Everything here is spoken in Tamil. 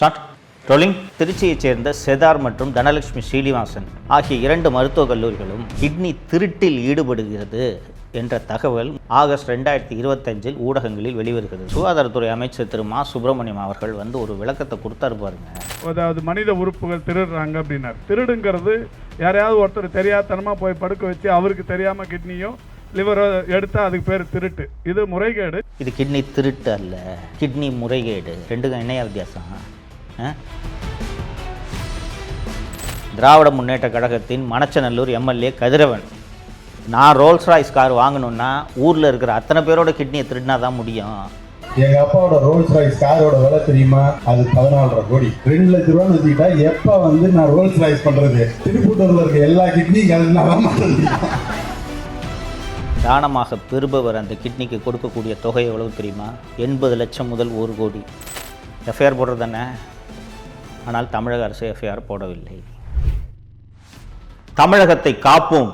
Start rolling. திருச்சியைச் சேர்ந்த செதார் மற்றும் தனலட்சுமி ஸ்ரீனிவாசன் ஆகிய 2 மருத்துவக் கல்லூரிகளும் கிட்னி திருட்டில் ஈடுபடுகிறது என்ற தகவல் ஆகஸ்ட் 2025 ஊடகங்களில் வெளிவருகிறது. சுகாதாரத்துறை அமைச்சர் திரு மா சுப்பிரமணியம் அவர்கள் ஒரு விளக்கத்தை கொடுத்தாரு பாருங்க. அதாவது மனித உறுப்புகள் திருடுறாங்க அப்படின்னார். திருடுங்கிறது யாரையாவது ஒருத்தர் தெரியாதனமா போய் படுக்க வச்சு அவருக்கு தெரியாம கிட்னியோ லிவரோ எடுத்தா அதுக்கு பேர் திருட்டு. இது முறைகேடு. இது கிட்னி திருட்டு அல்ல, கிட்னி முறைகேடு. ரெண்டுக்கும் என்னையா வித்தியாசம்? திராவிட முன்னேற்ற கழகத்தின் மணச்சநல்லூர் எம்எல்ஏ கதிரவன், நான் ரோல்ஸ் ராய்ஸ் கார் வாங்கணும்னா ஊரில் இருக்கிற அத்தனை பேரோட கிட்னியை திருடினா தான் முடியும். எங்க அப்பாவோட ரோல்ஸ் ராய்ஸ் காரோட விலை தெரியுமா? அது 14.5 கோடி. 2 லட்ச ரூபான்னு வச்சுக்கிட்டா எப்ப நான் ரோல்ஸ் ராய்ஸ் பண்றது? திருப்பூட்டூர்ல இருக்க எல்லா கிட்னியும் தானமாக பெறுபவர் அந்த கிட்னிக்கு கொடுக்கக்கூடிய தொகை எவ்வளவு தெரியுமா? 80 லட்சம் முதல் 1 கோடி. எஃப்ஐஆர் போடுறது தானே, ஆனால் தமிழக அரசு எஃப்ஐஆர் போடவில்லை. தமிழகத்தை காப்போம்